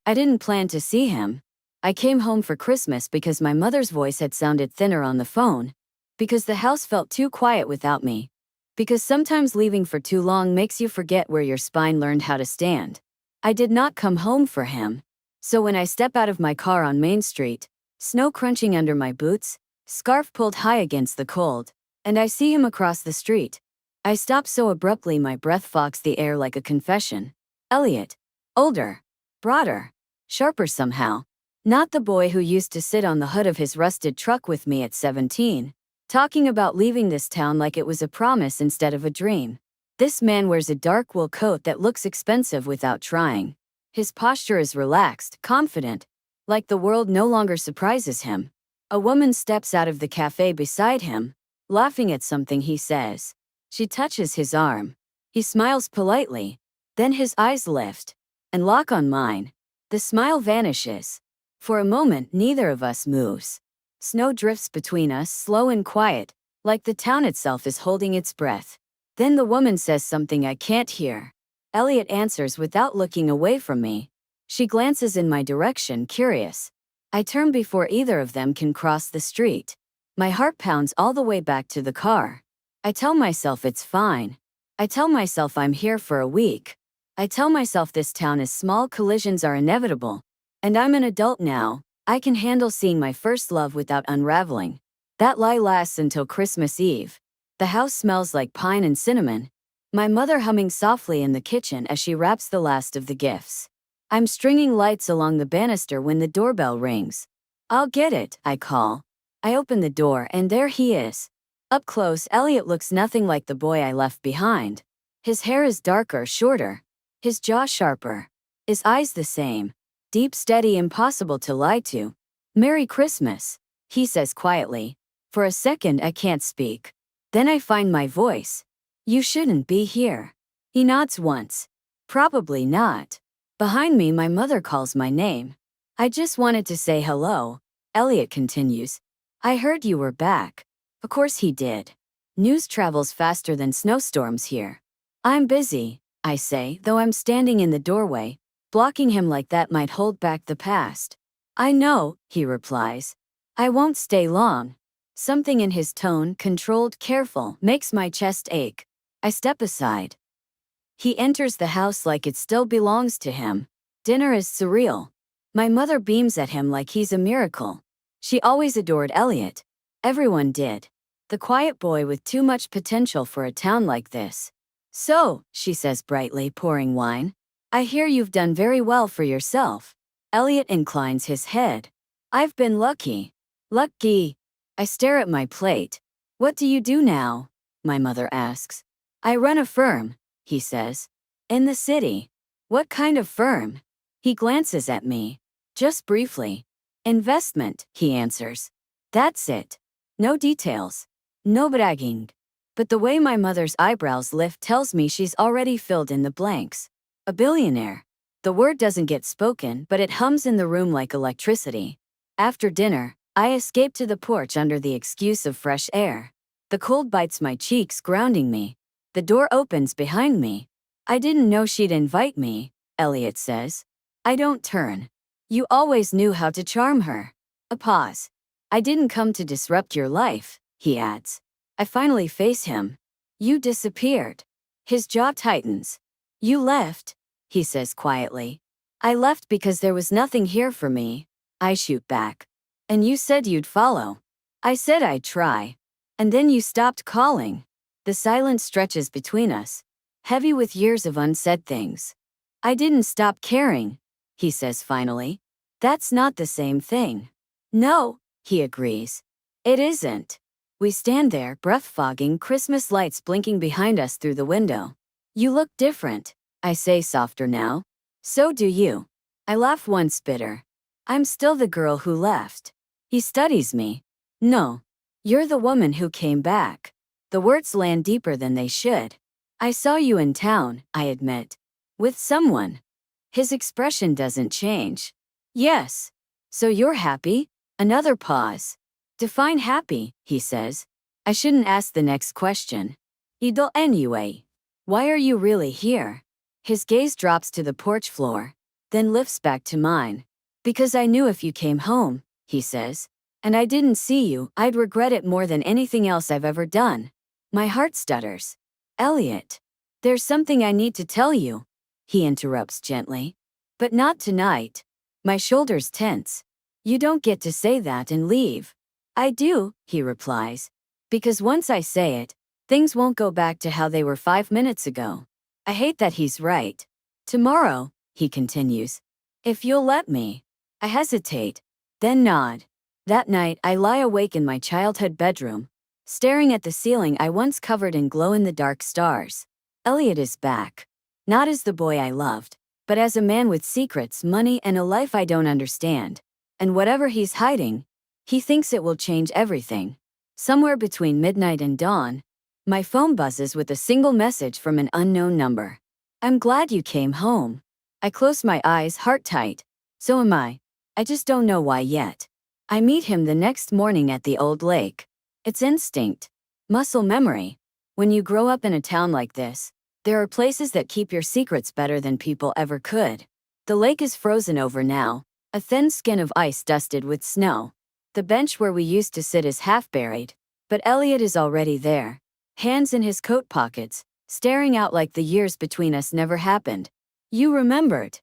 I didn't plan to see him. I came home for Christmas because my mother's voice had sounded thinner on the phone, because the house felt too quiet without me, because sometimes leaving for too long makes you forget where your spine learned how to stand. I did not come home for him. So when I step out of my car on Main Street, snow crunching under my boots, scarf pulled high against the cold, and I see him across the street, I stop so abruptly my breath fogs the air like a confession. Elliot. Older. Broader. Sharper somehow. Not the boy who used to sit on the hood of his rusted truck with me at 17, talking about leaving this town like it was a promise instead of a dream. This man wears a dark wool coat that looks expensive without trying. His posture is relaxed, confident, like the world no longer surprises him. A woman steps out of the cafe beside him, laughing at something he says. She touches his arm. He smiles politely. Then his eyes lift and lock on mine. The smile vanishes. For a moment, neither of us moves. Snow drifts between us, slow and quiet, like the town itself is holding its breath. Then the woman says something I can't hear. Elliot answers without looking away from me. She glances in my direction, curious. I turn before either of them can cross the street. My heart pounds all the way back to the car. I tell myself it's fine. I tell myself I'm here for a week. I tell myself this town is small, collisions are inevitable. And I'm an adult now. I can handle seeing my first love without unraveling. That lie lasts until Christmas Eve. The house smells like pine and cinnamon. My mother humming softly in the kitchen as she wraps the last of the gifts. I'm stringing lights along the banister when the doorbell rings. I'll get it, I call. I open the door and there he is. Up close, Elliot looks nothing like the boy I left behind. His hair is darker, shorter. His jaw sharper. His eyes the same. Deep, steady, impossible to lie to. Merry Christmas, he says quietly. For a second I can't speak. Then I find my voice. You shouldn't be here. He nods once. Probably not. Behind me my mother calls my name. I just wanted to say hello. Elliot continues. I heard you were back. Of course he did. News travels faster than snowstorms here. I'm busy, I say, though I'm standing in the doorway. Blocking him like that might hold back the past. I know, he replies. I won't stay long. Something in his tone, controlled, careful, makes my chest ache. I step aside. He enters the house like it still belongs to him. Dinner is surreal. My mother beams at him like he's a miracle. She always adored Elliot. Everyone did. The quiet boy with too much potential for a town like this. So, she says brightly, pouring wine. I hear you've done very well for yourself. Elliot inclines his head. I've been lucky. Lucky. I stare at my plate. What do you do now? My mother asks. I run a firm, he says. In the city. What kind of firm? He glances at me. Just briefly. Investment, he answers. That's it. No details. No bragging. But the way my mother's eyebrows lift tells me she's already filled in the blanks. A billionaire. The word doesn't get spoken, but it hums in the room like electricity. After dinner, I escape to the porch under the excuse of fresh air. The cold bites my cheeks, grounding me. The door opens behind me. I didn't know she'd invite me, Elliot says. I don't turn. You always knew how to charm her. A pause. I didn't come to disrupt your life, he adds. I finally face him. You disappeared. His jaw tightens. You left, he says quietly. I left because there was nothing here for me. I shoot back. And you said you'd follow. I said I'd try. And then you stopped calling. The silence stretches between us, heavy with years of unsaid things. I didn't stop caring, he says finally. That's not the same thing. No, he agrees. It isn't. We stand there, breath fogging, Christmas lights blinking behind us through the window. You look different, I say softer now. So do you. I laugh once bitter. I'm still the girl who left. He studies me. No. You're the woman who came back. The words land deeper than they should. I saw you in town, I admit. With someone. His expression doesn't change. Yes. So you're happy? Another pause. Define happy, he says. I shouldn't ask the next question. Idol anyway. Why are you really here? His gaze drops to the porch floor. then lifts back to mine. Because I knew if you came home, he says, and I didn't see you, I'd regret it more than anything else I've ever done. My heart stutters. Elliot. There's something I need to tell you, he interrupts gently. But not tonight. My shoulders tense. You don't get to say that and leave. I do, he replies. Because once I say it, things won't go back to how they were 5 minutes ago. I hate that he's right. Tomorrow, he continues. If you'll let me. I hesitate, then nod. That night, I lie awake in my childhood bedroom, staring at the ceiling I once covered in glow-in-the-dark stars. Elliot is back. Not as the boy I loved, but as a man with secrets, money, and a life I don't understand. And whatever he's hiding, he thinks it will change everything. Somewhere between midnight and dawn, my phone buzzes with a single message from an unknown number. I'm glad you came home. I close my eyes, heart tight. So am I. I just don't know why yet. I meet him the next morning at the old lake. It's instinct. Muscle memory. When you grow up in a town like this, there are places that keep your secrets better than people ever could. The lake is frozen over now, a thin skin of ice dusted with snow. The bench where we used to sit is half buried, but Elliot is already there, hands in his coat pockets, staring out like the years between us never happened. You remembered,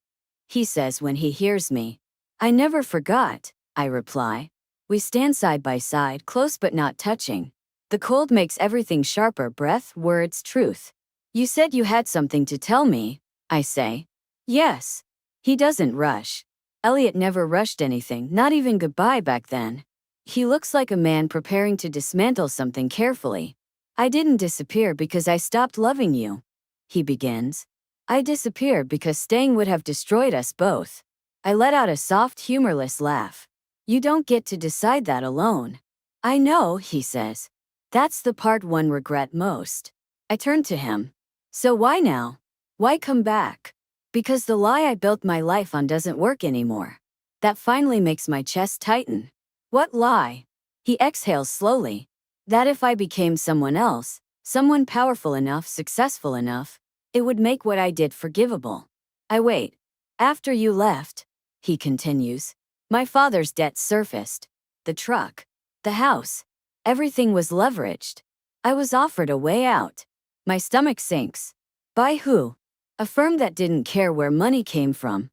he says when he hears me. I never forgot, I reply. We stand side by side, close but not touching. The cold makes everything sharper, breath, words, truth. You said you had something to tell me, I say. Yes. He doesn't rush. Elliot never rushed anything, not even goodbye back then. He looks like a man preparing to dismantle something carefully. I didn't disappear because I stopped loving you, he begins. I disappeared because staying would have destroyed us both. I let out a soft, humorless laugh. You don't get to decide that alone. I know, he says. That's the part one regret most. I turn to him. So why now? Why come back? Because the lie I built my life on doesn't work anymore. That finally makes my chest tighten. What lie? He exhales slowly. That if I became someone else, someone powerful enough, successful enough, it would make what I did forgivable. I wait. After you left, he continues, my father's debts surfaced. The truck, the house, everything was leveraged. I was offered a way out. My stomach sinks. By who? A firm that didn't care where money came from,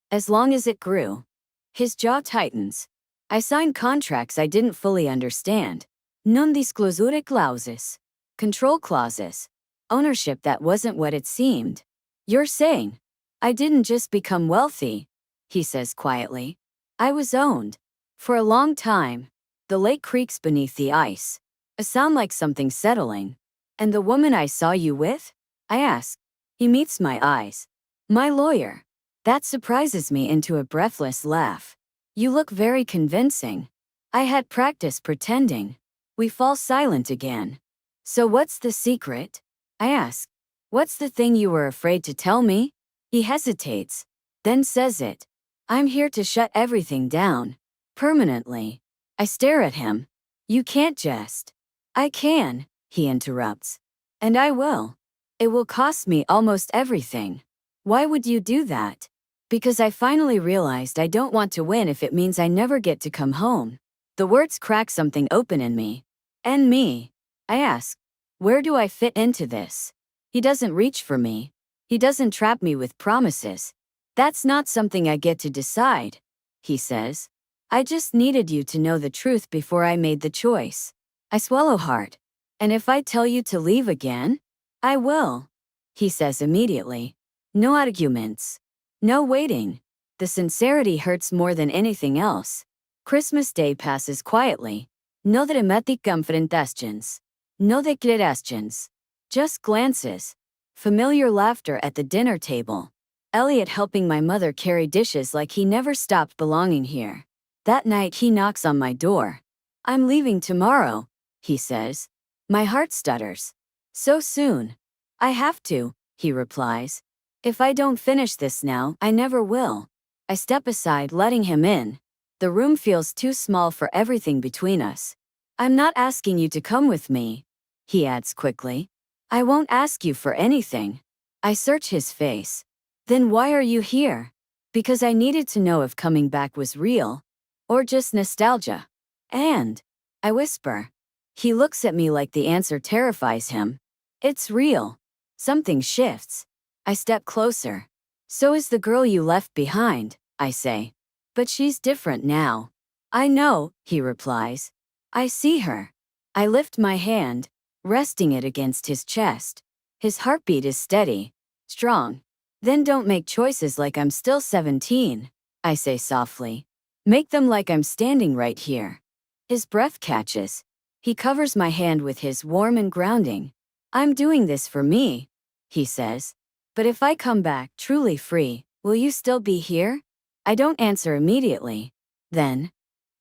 as long as it grew. His jaw tightens. I signed contracts I didn't fully understand. Non disclosure clauses. Control clauses. Ownership that wasn't what it seemed. You're saying, I didn't just become wealthy, he says quietly. I was owned. For a long time. The lake creaks beneath the ice. A sound like something settling. And the woman I saw you with? I ask. He meets my eyes. My lawyer. That surprises me into a breathless laugh. You look very convincing. I had practice pretending. We fall silent again. So what's the secret? I ask. What's the thing you were afraid to tell me? He hesitates, then says it. I'm here to shut everything down. Permanently. I stare at him. You can't just. I can, he interrupts. And I will. It will cost me almost everything. Why would you do that? Because I finally realized I don't want to win if it means I never get to come home. The words crack something open in me. And me. I ask. Where do I fit into this? He doesn't reach for me. He doesn't trap me with promises. That's not something I get to decide, he says. I just needed you to know the truth before I made the choice. I swallow hard. And if I tell you to leave again? I will, he says immediately. No arguments. No waiting. The sincerity hurts more than anything else. Christmas Day passes quietly. No dramatic confrontations. No declarations. Just glances. Familiar laughter at the dinner table. Elliot helping my mother carry dishes like he never stopped belonging here. That night he knocks on my door. I'm leaving tomorrow, he says. My heart stutters. So soon. I have to, he replies. If I don't finish this now, I never will. I step aside, letting him in. The room feels too small for everything between us. I'm not asking you to come with me, he adds quickly. I won't ask you for anything. I search his face. Then why are you here? Because I needed to know if coming back was real or just nostalgia. And I whisper. He looks at me like the answer terrifies him. It's real. Something shifts. I step closer. So is the girl you left behind, I say. But she's different now. I know, he replies. I see her. I lift my hand, resting it against his chest. His heartbeat is steady, strong. Then don't make choices like I'm still 17, I say softly. Make them like I'm standing right here. His breath catches. He covers my hand with his, warm and grounding. I'm doing this for me, he says. But if I come back truly free, will you still be here? I don't answer immediately. Then,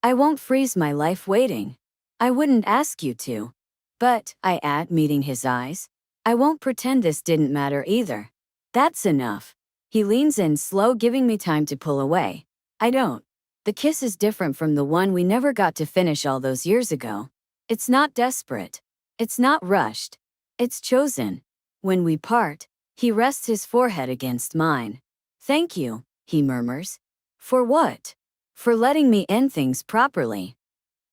I won't freeze my life waiting. I wouldn't ask you to. But, I add, meeting his eyes, I won't pretend this didn't matter either. That's enough. He leans in slow, giving me time to pull away. I don't. The kiss is different from the one we never got to finish all those years ago. It's not desperate. It's not rushed. It's chosen. When we part, he rests his forehead against mine. Thank you, he murmurs. For what? For letting me end things properly.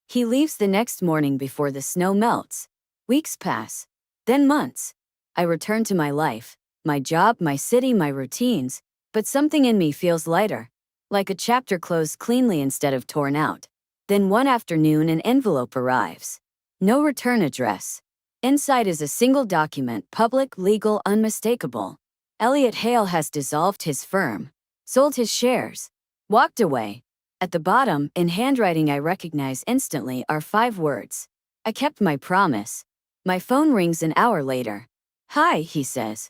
He leaves the next morning before the snow melts. Weeks pass. Then months. I return to my life, my job, my city, my routines, but something in me feels lighter. Like a chapter closed cleanly instead of torn out. Then one afternoon an envelope arrives. No return address. Inside is a single document, public, legal, unmistakable. Elliot Hale has dissolved his firm, sold his shares, walked away. At the bottom, in handwriting I recognize instantly, are 5 words. I kept my promise. My phone rings an hour later. Hi, he says.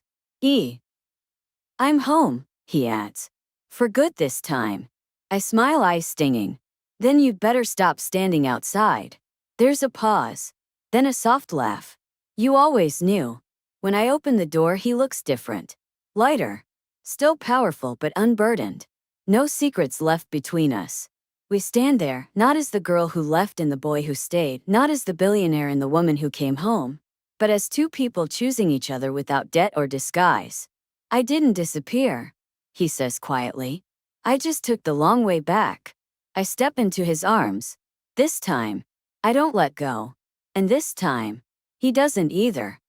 I'm home, he adds. For good this time. I smile, eyes stinging. Then you'd better stop standing outside. There's a pause. Then a soft laugh. You always knew. When I open the door, he looks different. Lighter. Still powerful but unburdened. No secrets left between us. We stand there, not as the girl who left and the boy who stayed, not as the billionaire and the woman who came home, but as 2 people choosing each other without debt or disguise. I didn't disappear, he says quietly. I just took the long way back. I step into his arms. This time, I don't let go. And this time, he doesn't either.